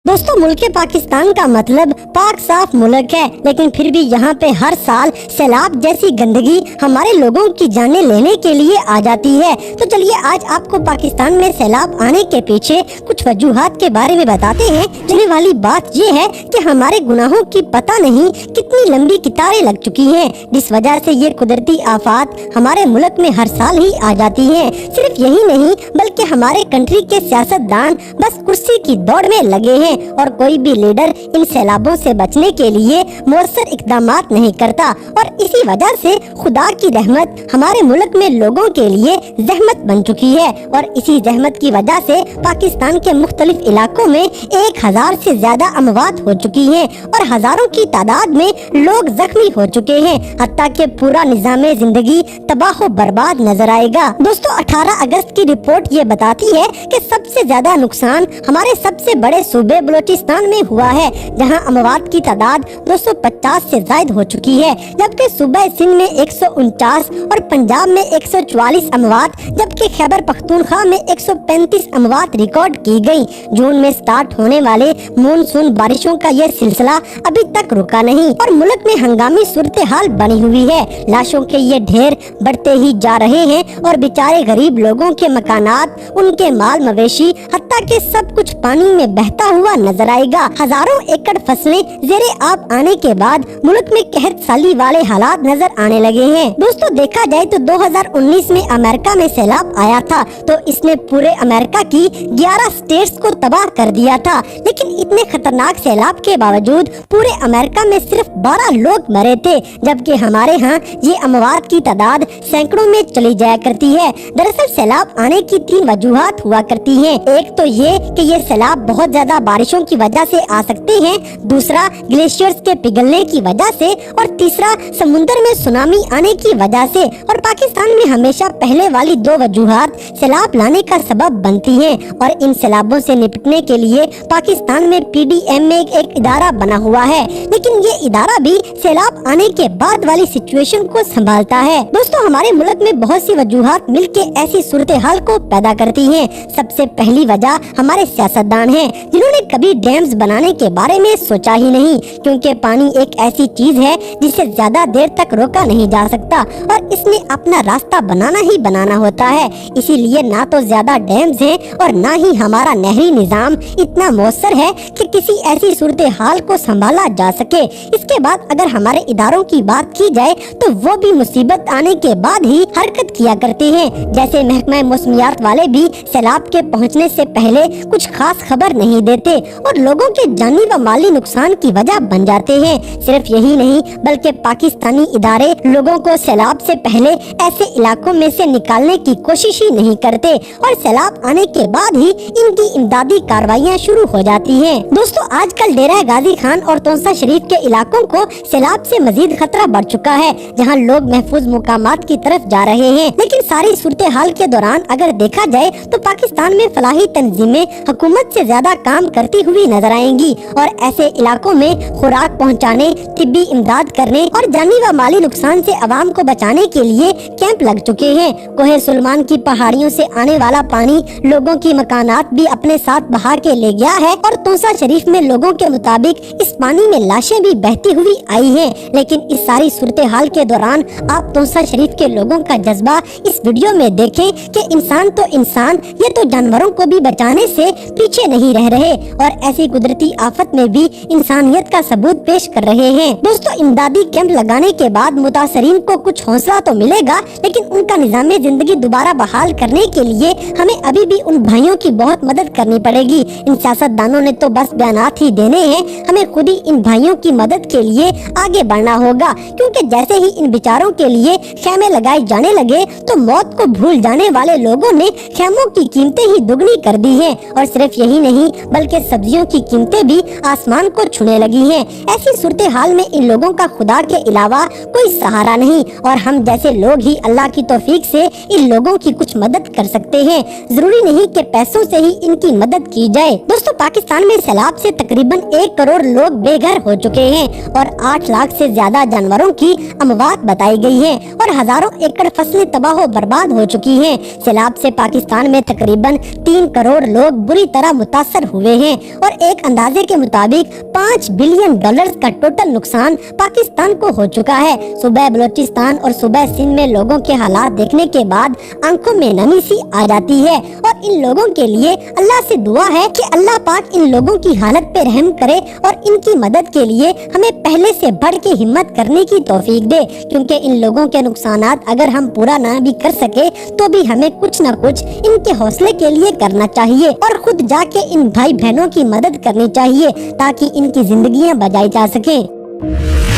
दोस्तों मुल्क पाकिस्तान का मतलब पाक साफ मुल्क है, लेकिन फिर भी यहाँ पे हर साल सैलाब जैसी गंदगी हमारे लोगों की जानें लेने के लिए आ जाती है। तो चलिए आज आपको पाकिस्तान में सैलाब आने के पीछे कुछ वजूहात के बारे में बताते हैं। चलने वाली बात ये है कि हमारे गुनाहों की पता नहीं कितनी लंबी कितारें लग चुकी हैं, जिस वजह से ये कुदरती आफात हमारे मुल्क में हर साल ही आ जाती है। सिर्फ यही नहीं बल्कि हमारे कंट्री के सियासतदान बस कुर्सी की दौड़ में लगे हैं और कोई भी लीडर इन सैलाबों से बचने के लिए मौसर इक़दामात नहीं करता और इसी वजह से खुदा की रहमत हमारे मुल्क में लोगों के लिए जहमत बन चुकी है और इसी जहमत की वजह से पाकिस्तान के मुख्तलिफ इलाकों में 1000 से ज्यादा अमवात हो चुकी हैं और हजारों की तादाद में लोग जख्मी हो चुके हैं, हत्ता के पूरा निज़ामे जिंदगी तबाह बर्बाद नजर आएगा। दोस्तों 18 अगस्त की रिपोर्ट ये बताती है कि सबसे ज्यादा नुकसान हमारे सबसे बड़े सूबे बलोचिस्तान में हुआ है, जहां अमवात की तादाद 250 से ज्यादा हो चुकी है, जबकि सूबे सिंध में 149 और पंजाब में 144 अमवात, जबकि खैबर पख्तूनख्वा में 135 अमवात रिकॉर्ड की गई। जून में स्टार्ट होने वाले मानसून बारिशों का यह सिलसिला अभी तक रुका नहीं और मुल्क में हंगामी सूरत हाल बनी हुई है। लाशों के ये ढेर बढ़ते ही जा रहे हैं और बेचारे गरीब लोगों के मकानात, उनके माल मवेशी, हत्ता के सब कुछ पानी में बहता हुआ नजर आएगा। हजारों एकड़ फसलें जेरे आब आने के बाद मुल्क में कहत साली वाले हालात नजर आने लगे हैं। दोस्तों देखा जाए तो 2019 में अमेरिका में सैलाब आया था तो इसने पूरे अमेरिका की 11 स्टेट्स को तबाह कर दिया था, लेकिन इतने खतरनाक सैलाब के बावजूद पूरे अमेरिका में सिर्फ 12 लोग मरे थे, जबकि हमारे यहाँ ये अमवात की तादाद सैकड़ों में चली जाया करती है। दरअसल सैलाब आने की 3 वजूहात हुआ करती हैं। एक तो ये कि ये सैलाब बहुत ज्यादा बारिशों की वजह से आ सकते हैं, दूसरा ग्लेशियर्स के पिघलने की वजह से और तीसरा समुद्र में सुनामी आने की वजह से। और पाकिस्तान में हमेशा पहले वाली 2 वजूहात सैलाब लाने का सबब बनती हैं और इन सैलाबों से निपटने के लिए पाकिस्तान में PDM में एक इदारा बना हुआ है, लेकिन ये इदारा भी सैलाब आने के बाद वाली सिचुएशन को संभालता है। दोस्तों हमारे मुल्क में बहुत सी वजूहात मिलके ऐसी सूरत हाल को पैदा करती हैं। सबसे पहली वजह हमारे सियासतदान हैं, जिन्होंने कभी डैम्स बनाने के बारे में सोचा ही नहीं, क्योंकि पानी एक ऐसी चीज है जिसे ज्यादा देर तक रोका नहीं जा सकता और इसमें अपना रास्ता बनाना ही बनाना होता है। इसीलिए ना तो ज्यादा डैम्स हैं और ना ही हमारा नहरी निजाम इतना मौसर है कि किसी ऐसी सूरत हाल को संभाला जा सके। इसके बाद अगर हमारे इदारों की बात की जाए तो वो भी मुसीबत आने के बाद ही हरकत किया करते हैं। जैसे महकमा मौसमियात वाले भी सैलाब के पहुँचने से पहले कुछ खास खबर नहीं देते और लोगों के जानी व माली नुकसान की वजह बन जाते हैं। सिर्फ यही नहीं बल्कि पाकिस्तानी इदारे लोगों को सैलाब से पहले ऐसे इलाकों में से निकालने की कोशिश ही नहीं करते और सैलाब आने के बाद ही इनकी इमदादी कार्रवाइयाँ शुरू हो जाती हैं। दोस्तों आजकल डेरा गाजी खान और तौसा शरीफ के इलाकों को सैलाब से मजीद खतरा बढ़ चुका है, जहाँ लोग महफूज मुकामात की तरफ जा रहे हैं। लेकिन सारी सूरत हाल के दौरान अगर देखा जाए तो पाकिस्तान में फलाही तंजीमें हुकूमत से ज्यादा काम करती हुई नजर आएंगी और ऐसे इलाकों में खुराक पहुंचाने, तिब्बी इमदाद करने और जानी व माली नुकसान से अवाम को बचाने के लिए कैंप लग चुके हैं। कोहे सुलेमान की पहाड़ियों से आने वाला पानी लोगों की मकानात भी अपने साथ बहा के ले गया है और तौसा शरीफ में लोगों के मुताबिक इस पानी में लाशें भी बहती हुई आई हैं। लेकिन इस सारी सूरत हाल के दौरान आप तौसा शरीफ के लोगों का जज्बा इस वीडियो में देखें कि इंसान तो इंसान, ये तो जानवरों को भी बचाने से पीछे नहीं रह रहे और ऐसी कुदरती आफत में भी इंसानियत का सबूत पेश कर रहे हैं। दोस्तों इमदादी कैंप लगाने के बाद मुतासरीन को कुछ हौसला तो मिलेगा, लेकिन उनका निज़ामे जिंदगी दोबारा बहाल करने के लिए हमें अभी भी उन भाइयों की बहुत मदद करनी पड़ेगी। इन सियासतदानों ने तो बस बयानात ही देने हैं, हमें खुद ही इन भाइयों की मदद के लिए आगे बढ़ना होगा, क्योंकि जैसे ही इन बेचारों के लिए खेमे लगाए जाने लगे तो मौत को भूल जाने वाले लोगों ने खेमों की कीमतें ही दुगनी कर दी हैं और सिर्फ यही नहीं बल्कि सब्जियों की कीमतें भी आसमान को छूने लगी हैं। ऐसी सूरत हाल में इन लोगों का खुदा के अलावा कोई सहारा नहीं और हम जैसे लोग ही अल्लाह की तौफीक से इन लोगों की कुछ मदद कर सकते हैं। जरूरी नहीं कि पैसों से ही इनकी मदद की जाए। दोस्तों पाकिस्तान में सैलाब से तकरीबन 1 करोड़ लोग बेघर हो चुके हैं और 8 लाख से ज्यादा जानवरों की अमवात बताई गई है और हजारों एकड़ फसलें तबाह बर्बाद हो चुकी हैं। सैलाब से पाकिस्तान में तकरीबन 3 करोड़ लोग बुरी तरह मुतासर हुए हैं। हैं और एक अंदाजे के मुताबिक 5 बिलियन डॉलर्स का टोटल नुकसान पाकिस्तान को हो चुका है। सुबह बलूचिस्तान और सुबह सिंध में लोगों के हालात देखने के बाद आंखों में नमी सी आ जाती है और इन लोगों के लिए अल्लाह से दुआ है कि अल्लाह पाक इन लोगों की हालत पे रहम करे और इनकी मदद के लिए हमें पहले से बढ़ के हिम्मत करने की तौफीक दे, क्योंकि इन लोगों के नुकसानात अगर हम पूरा ना भी कर सके तो भी हमें कुछ न कुछ इनके हौसले के लिए करना चाहिए और खुद जाके इन भाई बहनों की मदद करनी चाहिए ताकि इनकी जिंदगियां बचाई जा सके।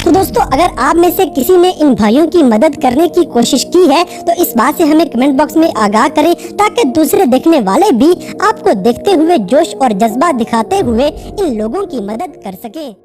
तो दोस्तों, अगर आप में से किसी ने इन भाइयों की मदद करने की कोशिश की है तो इस बात से हमें कमेंट बॉक्स में आगाह करें ताकि दूसरे देखने वाले भी आपको देखते हुए जोश और जज्बा दिखाते हुए इन लोगों की मदद कर सके।